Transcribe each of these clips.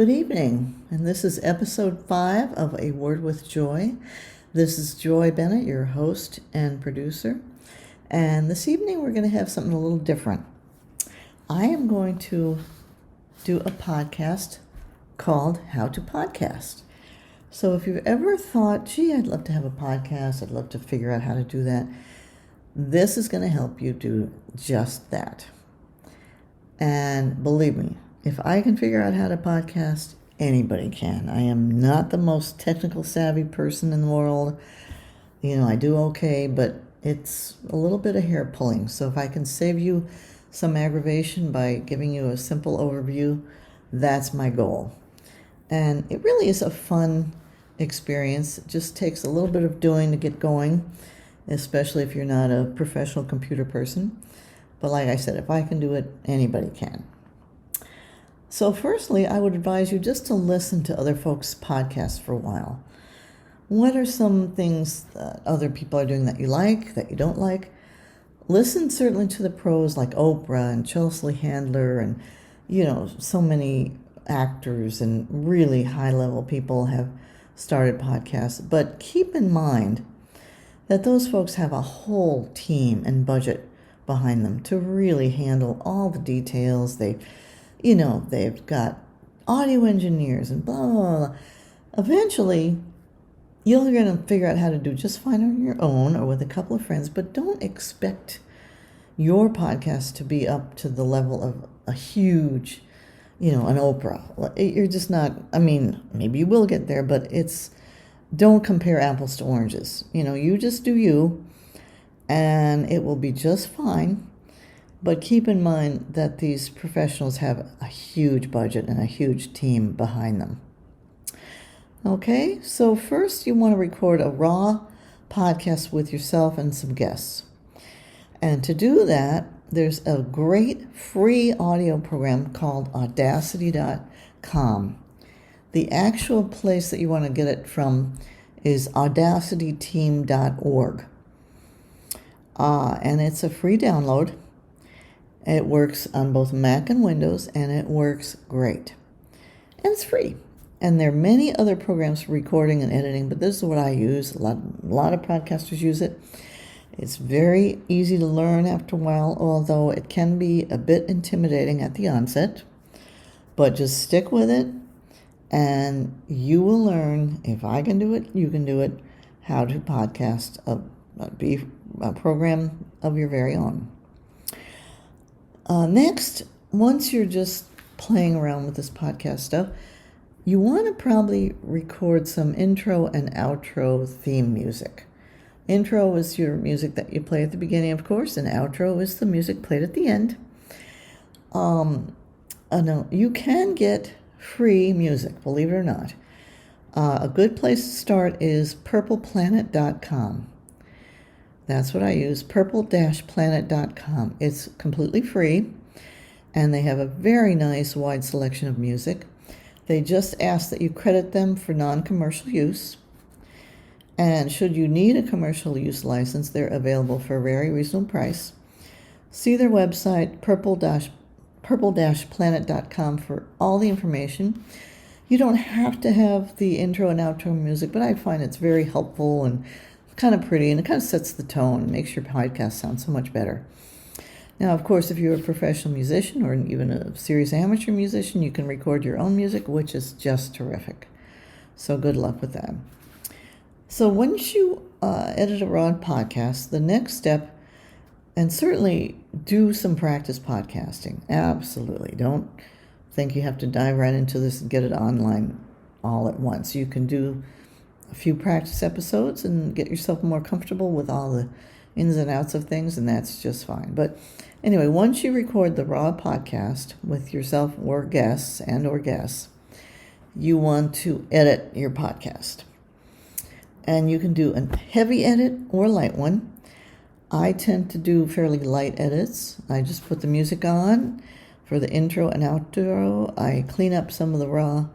Good evening, and this is episode 5 of A Word with Joy. This is Joy Bennett, your host and producer, and this evening we're going to have something a little different. I am going to do a podcast called How to Podcast. So if you've ever thought, gee, I'd love to have a podcast, I'd love to figure out how to do that, this is going to help you do just that. And believe me, if I can figure out how to podcast, anybody can. I am not the most technical savvy person in the world. I do okay, but it's a little bit of hair pulling. So if I can save you some aggravation by giving you a simple overview, that's my goal. And it really is a fun experience. It just takes a little bit of doing to get going, especially if you're not a professional computer person. But like I said, if I can do it, anybody can. So firstly, I would advise you just to listen to other folks' podcasts for a while. What are some things that other people are doing that you like, that you don't like? Listen certainly to the pros like Oprah and Chelsea Handler and, so many actors and really high-level people have started podcasts. But keep in mind that those folks have a whole team and budget behind them to really handle all the details. They've got audio engineers and blah, blah, blah. Eventually, you're going to figure out how to do just fine on your own or with a couple of friends, but don't expect your podcast to be up to the level of a huge, an Oprah. You're just not, maybe you will get there, but don't compare apples to oranges. You just do you, and it will be just fine. But keep in mind that these professionals have a huge budget and a huge team behind them. Okay, so first you want to record a raw podcast with yourself and some guests. And to do that, there's a great free audio program called Audacity.com. The actual place that you want to get it from is audacityteam.org. And it's a free download. It works on both Mac and Windows, and it works great. And it's free. And there are many other programs for recording and editing, but this is what I use. A lot of podcasters use it. It's very easy to learn after a while, although it can be a bit intimidating at the onset. But just stick with it, and you will learn, if I can do it, you can do it, how to podcast a program of your very own. Next, once you're just playing around with this podcast stuff, you want to probably record some intro and outro theme music. Intro is your music that you play at the beginning, of course, and outro is the music played at the end. You can get free music, believe it or not. A good place to start is purpleplanet.com. That's what I use, purple-planet.com. It's completely free, and they have a very nice wide selection of music. They just ask that you credit them for non-commercial use, and should you need a commercial use license, they're available for a very reasonable price. See their website, purple-planet.com, for all the information. You don't have to have the intro and outro music, but I find it's very helpful and kind of pretty, and it kind of sets the tone and makes your podcast sound so much better. Now, of course, if you're a professional musician or even a serious amateur musician, you can record your own music, which is just terrific. So good luck with that. So once you edit a raw podcast, the next step, and certainly do some practice podcasting. Absolutely. Don't think you have to dive right into this and get it online all at once. You can do a few practice episodes and get yourself more comfortable with all the ins and outs of things, and that's just fine. But anyway, once you record the raw podcast with yourself or guests, you want to edit your podcast. And you can do a heavy edit or a light one. I tend to do fairly light edits. I just put the music on for the intro and outro. I clean up some of the raw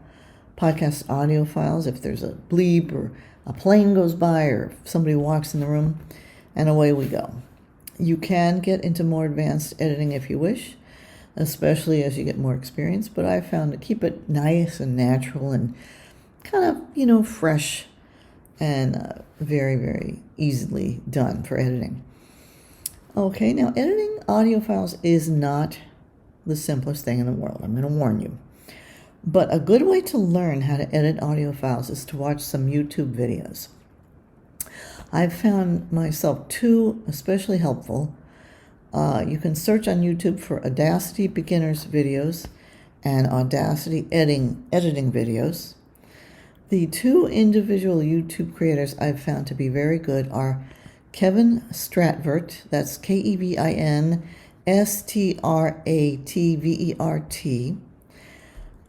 podcast audio files if there's a bleep or a plane goes by or if somebody walks in the room, and away we go. You can get into more advanced editing if you wish. especially as you get more experience. But I found to keep it nice and natural and kind of, fresh and very, very easily done for editing. Okay, now editing audio files is not the simplest thing in the world. I'm going to warn you. But a good way to learn how to edit audio files is to watch some YouTube videos. I've found myself two especially helpful. You can search on YouTube for Audacity Beginners videos and Audacity editing videos. The two individual YouTube creators I've found to be very good are Kevin Stratvert, that's Kevin Stratvert,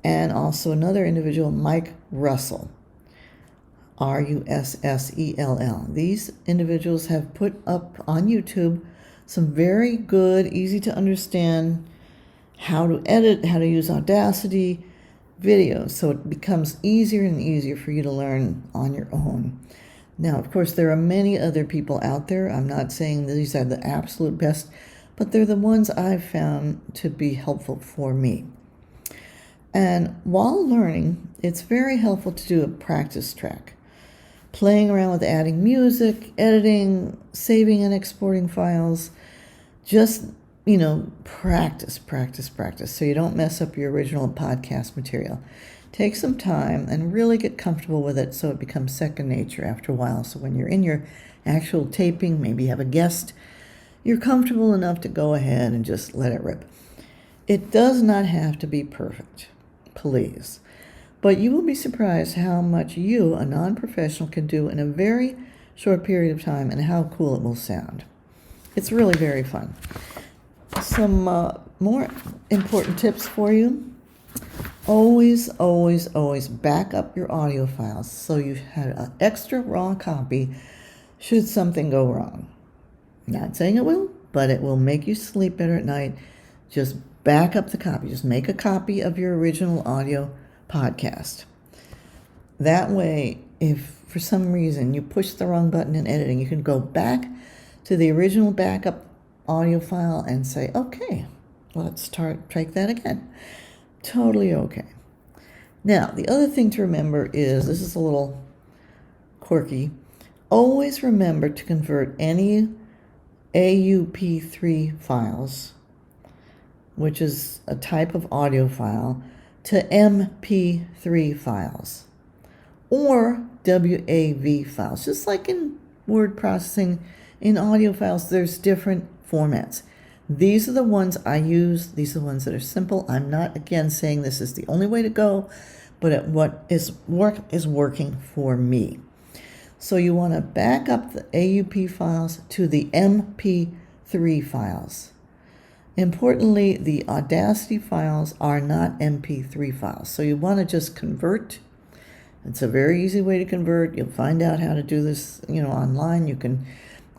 and also another individual, Mike Russell, Russell. These individuals have put up on YouTube some very good, easy to understand how to edit, how to use Audacity videos, so it becomes easier and easier for you to learn on your own. Now, of course, there are many other people out there. I'm not saying these are the absolute best, but they're the ones I've found to be helpful for me. And while learning, it's very helpful to do a practice track. Playing around with adding music, editing, saving and exporting files. Just, practice, so you don't mess up your original podcast material. Take some time and really get comfortable with it so it becomes second nature after a while. So when you're in your actual taping, maybe you have a guest, you're comfortable enough to go ahead and just let it rip. It does not have to be perfect, please. But you will be surprised how much you, a non-professional, can do in a very short period of time and how cool it will sound. It's really very fun. Some more important tips for you. Always, always, always back up your audio files so you have an extra raw copy should something go wrong. Not saying it will, but it will make you sleep better at night. Just back up the copy. Just make a copy of your original audio podcast. That way, if for some reason you push the wrong button in editing, you can go back to the original backup audio file and say, okay, let's take that again. Totally okay. Now, the other thing to remember is, this is a little quirky, always remember to convert any AUP3 files, which is a type of audio file, to MP3 files or WAV files. Just like in word processing, in audio files, there's different formats. These are the ones I use. These are the ones that are simple. I'm not, again, saying this is the only way to go, but what is working for me. So you want to back up the AUP files to the MP3 files. Importantly, the Audacity files are not MP3 files. So you want to just convert. It's a very easy way to convert. You'll find out how to do this, online. You can,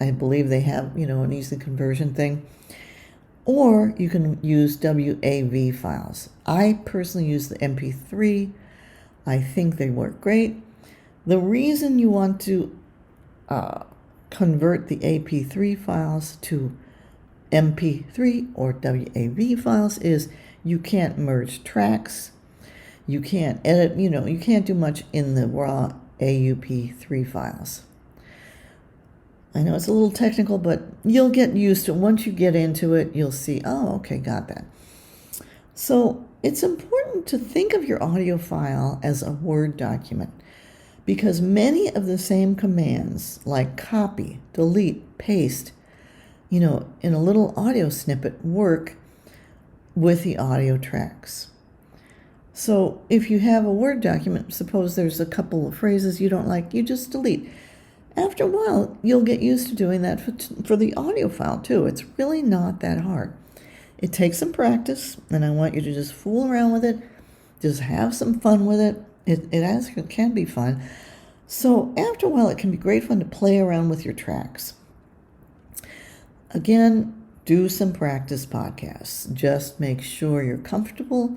I believe they have, an easy conversion thing. Or you can use WAV files. I personally use the MP3. I think they work great. The reason you want to convert the AP3 files to MP3 or WAV files is you can't merge tracks. You can't edit, you can't do much in the raw AUP3 files. I know it's a little technical, but you'll get used to it. Once you get into it, you'll see, oh, okay, got that. So it's important to think of your audio file as a Word document because many of the same commands like copy, delete, paste, in a little audio snippet work with the audio tracks. So if you have a Word document, suppose there's a couple of phrases you don't like, you just delete. After a while, you'll get used to doing that for the audio file too. It's really not that hard. It takes some practice, and I want you to just fool around with it. Just have some fun with it. It can be fun. So after a while, it can be great fun to play around with your tracks. Again, do some practice podcasts. Just make sure you're comfortable.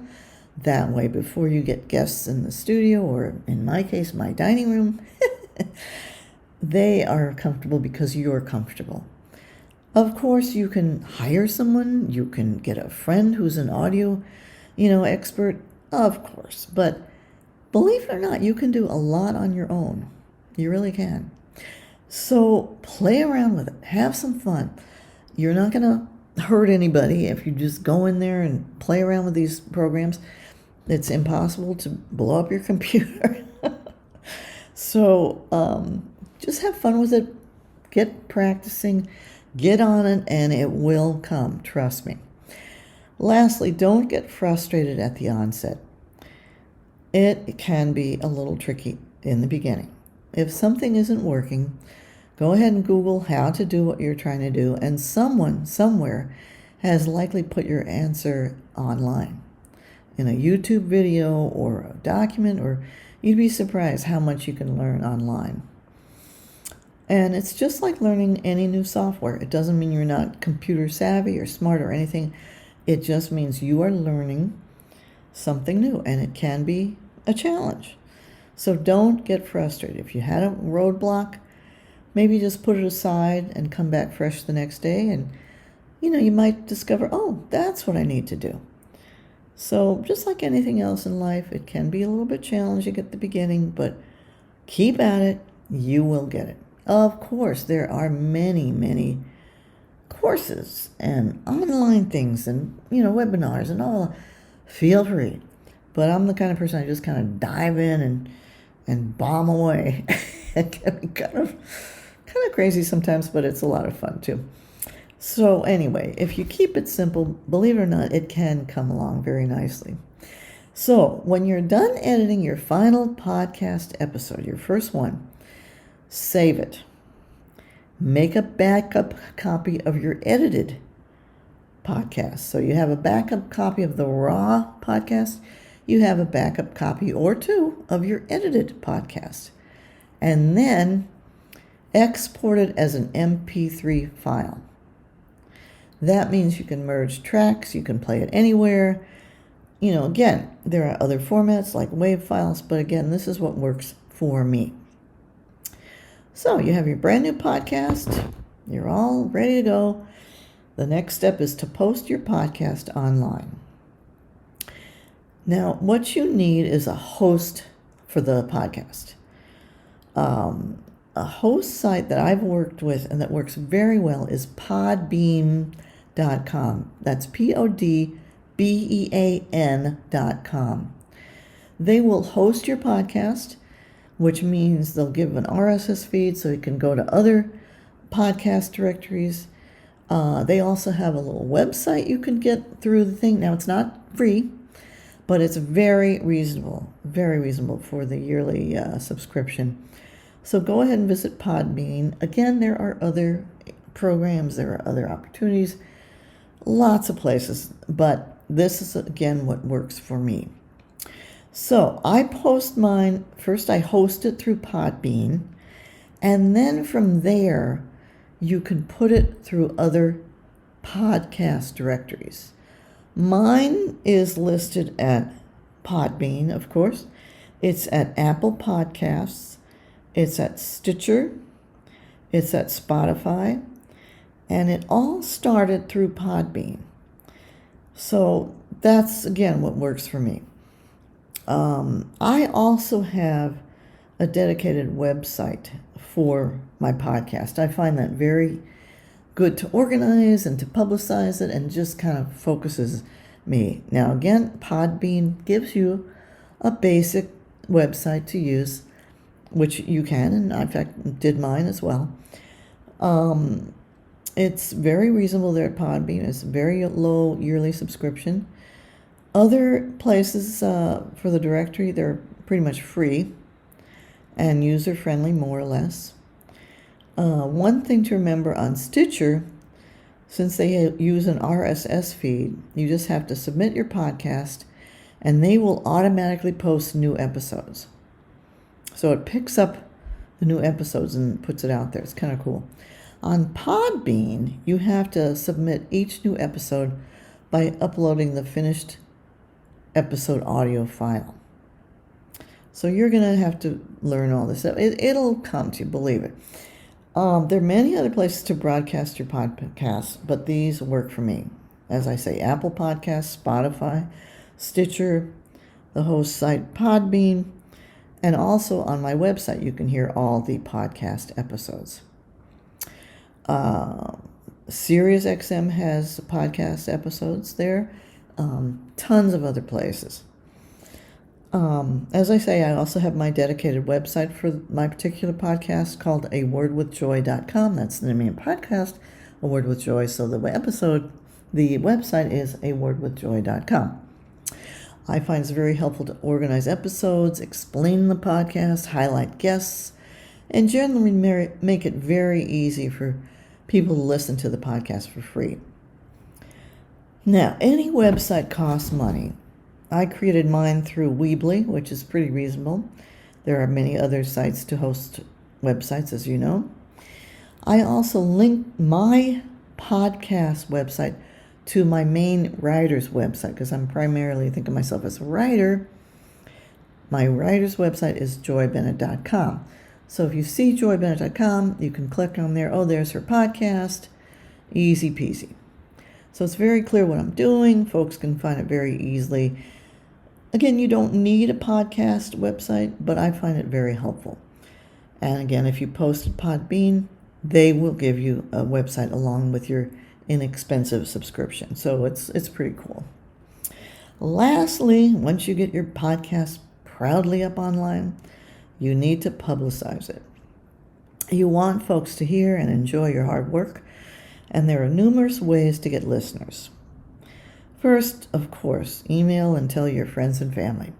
That way, before you get guests in the studio, or in my case, my dining room, they are comfortable because you're comfortable. Of course, you can hire someone, you can get a friend who's an audio, expert, of course. But believe it or not, you can do a lot on your own. You really can. So play around with it. Have some fun. You're not going to hurt anybody if you just go in there and play around with these programs. It's impossible to blow up your computer. So just have fun with it. Get practicing. Get on it, and it will come. Trust me. Lastly, don't get frustrated at the onset. It can be a little tricky in the beginning. If something isn't working, go ahead and Google how to do what you're trying to do, and someone somewhere has likely put your answer online in a YouTube video or a document, or you'd be surprised how much you can learn online. And it's just like learning any new software. It doesn't mean you're not computer savvy or smart or anything. It just means you are learning something new, and it can be a challenge. So don't get frustrated. If you had a roadblock, maybe just put it aside and come back fresh the next day, and you might discover, oh, that's what I need to do. So just like anything else in life, it can be a little bit challenging at the beginning, but keep at it. You will get it. Of course, there are many, many courses and online things and, webinars and all. Feel free. But I'm the kind of person, I just kind of dive in and bomb away. It can be kind of crazy sometimes, but it's a lot of fun too. So anyway, if you keep it simple, believe it or not, it can come along very nicely. So when you're done editing your final podcast episode, your first one, save it. Make a backup copy of your edited podcast. So you have a backup copy of the raw podcast. You have a backup copy or two of your edited podcast. And then export it as an MP3 file. That means you can merge tracks. You can play it anywhere. Again, there are other formats like WAV files, but again, this is what works for me. So you have your brand new podcast. You're all ready to go. The next step is to post your podcast online. Now, what you need is a host for the podcast. A host site that I've worked with and that works very well is Podbean.com. That's PODBEAN.com. They will host your podcast, which means they'll give an RSS feed so you can go to other podcast directories. They also have a little website you can get through the thing. Now, it's not free, but it's very reasonable for the yearly subscription. So go ahead and visit Podbean. Again, there are other programs, there are other opportunities, lots of places, but this is, again, what works for me. So I post mine, first I host it through Podbean, and then from there, you can put it through other podcast directories. Mine is listed at Podbean, of course. It's at Apple Podcasts. It's at Stitcher. It's at Spotify. And it all started through Podbean. So that's, again, what works for me. I also have a dedicated website for my podcast. I find that very good to organize and to publicize it, and just kind of focuses me. Now, again, Podbean gives you a basic website to use, which you can, and I, in fact, did mine as well. It's very reasonable there at Podbean. It's a very low yearly subscription. Other places for the directory, they're pretty much free and user-friendly, more or less. One thing to remember on Stitcher, since they use an RSS feed, you just have to submit your podcast, and they will automatically post new episodes. So it picks up the new episodes and puts it out there. It's kind of cool. On Podbean, you have to submit each new episode by uploading the finished episode audio file. So you're going to have to learn all this. It'll come to you, believe it. There are many other places to broadcast your podcast, but these work for me. As I say, Apple Podcasts, Spotify, Stitcher, the host site Podbean, and also on my website you can hear all the podcast episodes. SiriusXM has podcast episodes there. Tons of other places. As I say, I also have my dedicated website for my particular podcast called awordwithjoy.com. That's the name of the podcast, A Word with Joy. So the website is awordwithjoy.com. I find it's very helpful to organize episodes, explain the podcast, highlight guests, and generally make it very easy for people to listen to the podcast for free. Now, any website costs money. I created mine through Weebly, which is pretty reasonable. There are many other sites to host websites, as you know. I also link my podcast website to my main writer's website because I'm primarily think of myself as a writer. My writer's website is joybennett.com. So if you see joybennett.com, you can click on there. Oh, there's her podcast. Easy peasy. So it's very clear what I'm doing. Folks can find it very easily. Again, you don't need a podcast website, but I find it very helpful. And again, if you post at Podbean, they will give you a website along with your inexpensive subscription. So it's pretty cool. Lastly, once you get your podcast proudly up online, you need to publicize it. You want folks to hear and enjoy your hard work, and there are numerous ways to get listeners. First, of course, email and tell your friends and family.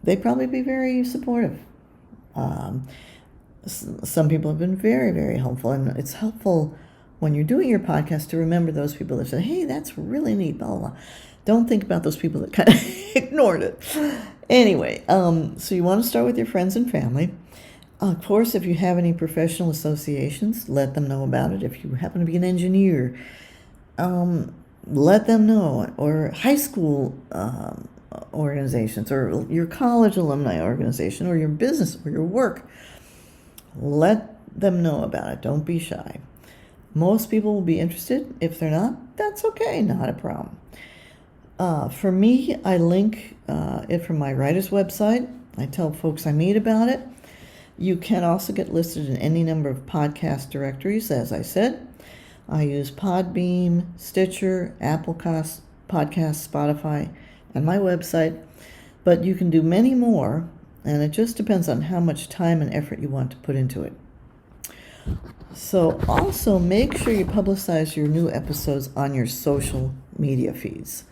They'd probably be very supportive. Some people have been very, very helpful, and it's helpful when you're doing your podcast to remember those people that say, hey, that's really neat, blah, blah. Don't think about those people that kind of ignored it. Anyway, so you want to start with your friends and family. Of course, if you have any professional associations, let them know about it. If you happen to be an engineer, let them know, or high school organizations, or your college alumni organization, or your business, or your work. Let them know about it. Don't be shy. Most people will be interested. If they're not, that's okay, not a problem. For me, I link it from my writer's website. I tell folks I meet about it. You can also get listed in any number of podcast directories, as I said. I use Podbean, Stitcher, Apple Podcasts, Spotify, and my website. But you can do many more, and it just depends on how much time and effort you want to put into it. So also make sure you publicize your new episodes on your social media feeds.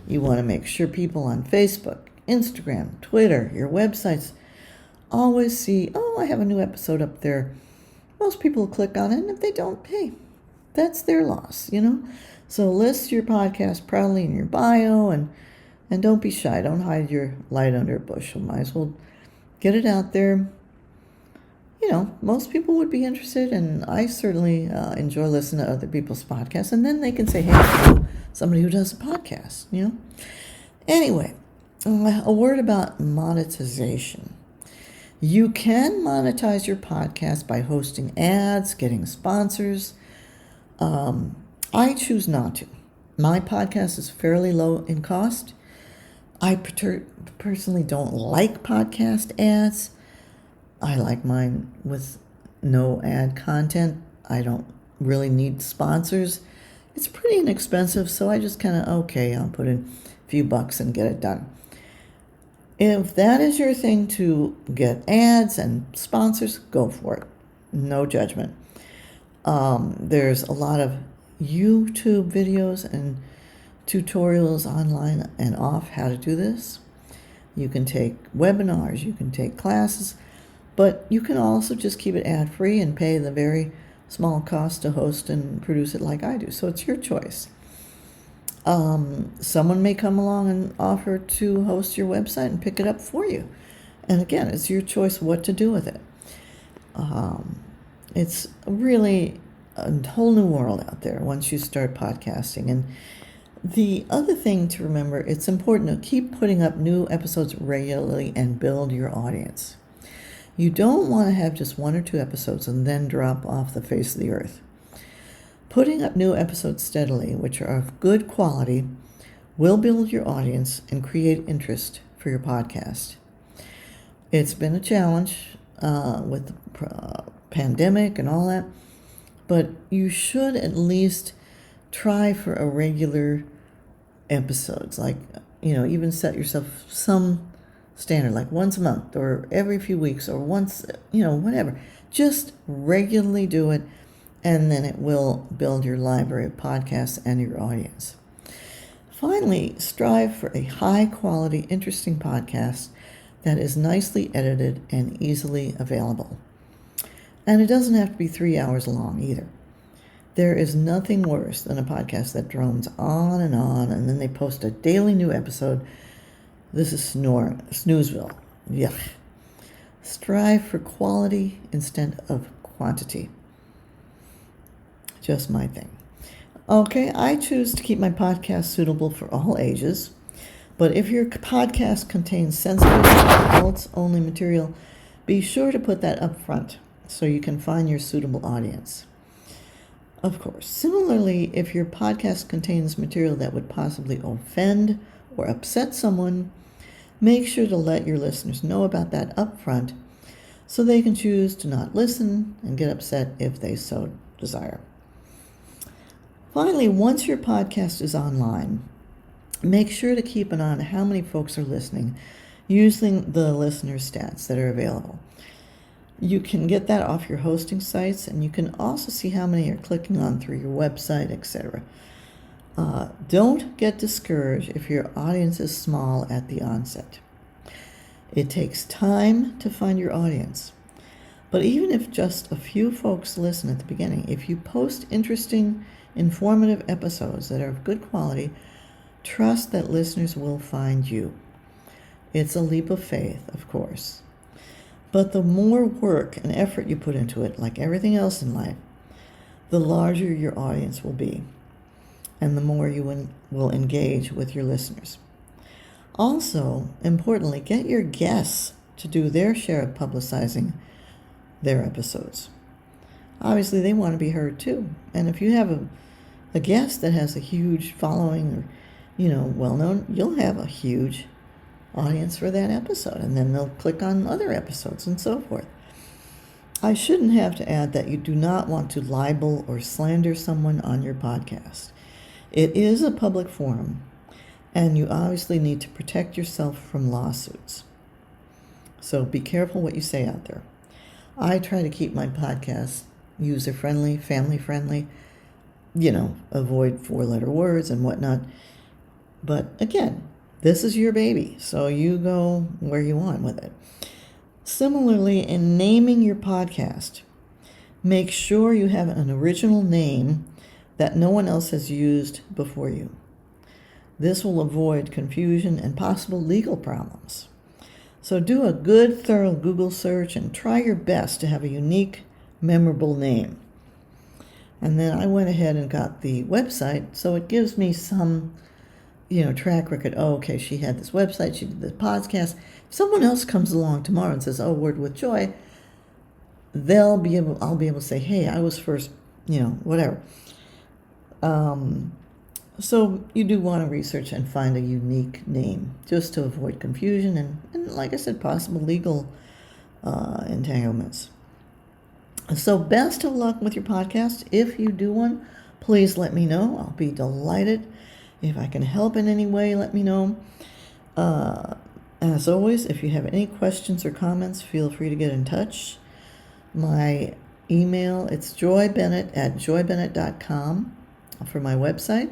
You want to make sure people on Facebook, Instagram, Twitter, your websites always see, oh, I have a new episode up there. Most people will click on it, and if they don't, hey, that's their loss, So list your podcast proudly in your bio, and don't be shy. Don't hide your light under a bushel. Might as well get it out there. Most people would be interested, and I certainly enjoy listening to other people's podcasts, and then they can say, hey, I know somebody who does a podcast, Anyway, a word about monetization. You can monetize your podcast by hosting ads, getting sponsors. I choose not to. My podcast is fairly low in cost. I personally don't like podcast ads. I like mine with no ad content. I don't really need sponsors. It's pretty inexpensive, so I just kind of, I'll put in a few bucks and get it done. If that is your thing to get ads and sponsors, go for it. No judgment. There's a lot of YouTube videos and tutorials online and off how to do this. You can take webinars, you can take classes, but you can also just keep it ad-free and pay the very small cost to host and produce it like I do. So it's your choice. Someone may come along and offer to host your website and pick it up for you. And again, it's your choice what to do with it. It's really a whole new world out there once you start podcasting. And the other thing to remember, it's important to keep putting up new episodes regularly and build your audience. You don't want to have just 1 or 2 episodes and then drop off the face of the earth. Putting up new episodes steadily, which are of good quality, will build your audience and create interest for your podcast. It's been a challenge with the pandemic and all that, but you should at least try for a regular episodes, like, even set yourself some standard, like once a month or every few weeks or once, whatever. Just regularly do it, and then it will build your library of podcasts and your audience. Finally, strive for a high-quality, interesting podcast that is nicely edited and easily available. And it doesn't have to be 3 hours long either. There is nothing worse than a podcast that drones on, and then they post a daily new episode. This is snoozeville. Yuck. Strive for quality instead of quantity. Just my thing. Okay, I choose to keep my podcast suitable for all ages, but if your podcast contains sensitive, adults-only material, be sure to put that up front so you can find your suitable audience. Of course, similarly, if your podcast contains material that would possibly offend or upset someone, make sure to let your listeners know about that up front so they can choose to not listen and get upset if they so desire. Finally, once your podcast is online, make sure to keep an eye on how many folks are listening using the listener stats that are available. You can get that off your hosting sites, and you can also see how many are clicking on through your website, etc. Don't get discouraged if your audience is small at the onset. It takes time to find your audience. But even if just a few folks listen at the beginning, if you post interesting, informative episodes that are of good quality, trust that listeners will find you. It's a leap of faith, of course. But the more work and effort you put into it, like everything else in life, the larger your audience will be, and the more you will engage with your listeners. Also, importantly, get your guests to do their share of publicizing their episodes. Obviously, they want to be heard too. And if you have a guest that has a huge following or, well-known, you'll have a huge audience for that episode, and then they'll click on other episodes and so forth. I shouldn't have to add that you do not want to libel or slander someone on your podcast. It is a public forum, and you obviously need to protect yourself from lawsuits. So be careful what you say out there. I try to keep my podcast user-friendly, family-friendly, avoid 4-letter words and whatnot. But again, this is your baby, so you go where you want with it. Similarly, in naming your podcast, make sure you have an original name that no one else has used before you. This will avoid confusion and possible legal problems. So do a good, thorough Google search and try your best to have a unique, memorable name. And then I went ahead and got the website, so it gives me some track record. Oh, okay, she had this website, she did this podcast. If someone else comes along tomorrow and says, "Oh, Word with Joy," I'll be able to say, "Hey, I was first," whatever. So you do want to research and find a unique name just to avoid confusion and like I said, possible legal entanglements. So best of luck with your podcast. If you do one, please let me know. I'll be delighted. If I can help in any way, let me know. As always, if you have any questions or comments, feel free to get in touch. My email, it's joybennett@joybennett.com for my website.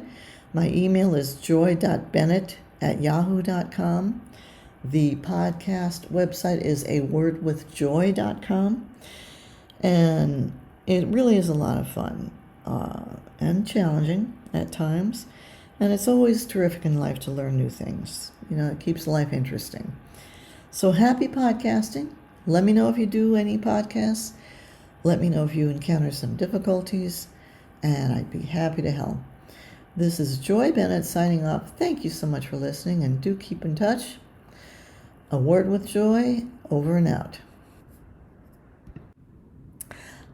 My email is joy.bennett@yahoo.com. The podcast website is awordwithjoy.com. And it really is a lot of fun and challenging at times. And it's always terrific in life to learn new things. It keeps life interesting. So happy podcasting. Let me know if you do any podcasts. Let me know if you encounter some difficulties, and I'd be happy to help. This is Joy Bennett signing off. Thank you so much for listening, and do keep in touch. A Word with Joy, over and out.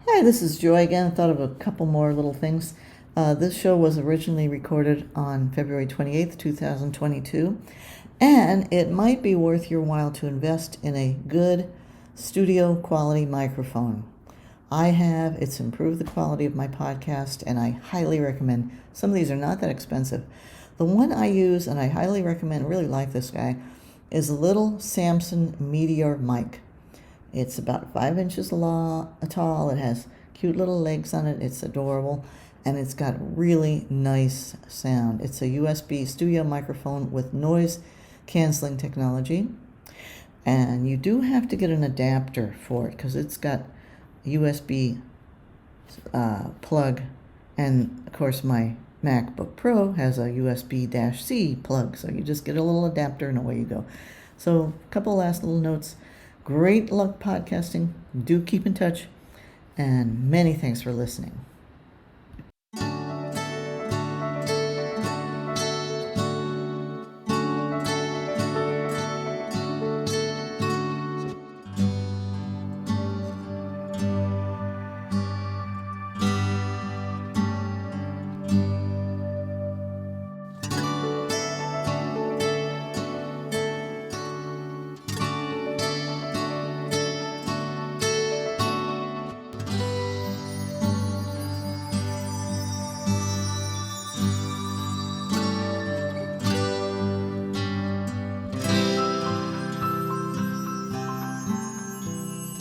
Hi, this is Joy again. I thought of a couple more little things. This show was originally recorded on February 28th, 2022, and it might be worth your while to invest in a good studio quality microphone. It's improved the quality of my podcast, and I highly recommend. Some of these are not that expensive. The one I use, and I highly recommend, really like this guy, is a little Samson Meteor mic. It's about 5 inches tall. It has cute little legs on it. It's adorable. And it's got really nice sound. It's a USB studio microphone with noise canceling technology. And you do have to get an adapter for it because it's got a USB plug. And of course, my MacBook Pro has a USB-C plug. So you just get a little adapter and away you go. So a couple last little notes. Great luck podcasting. Do keep in touch. And many thanks for listening.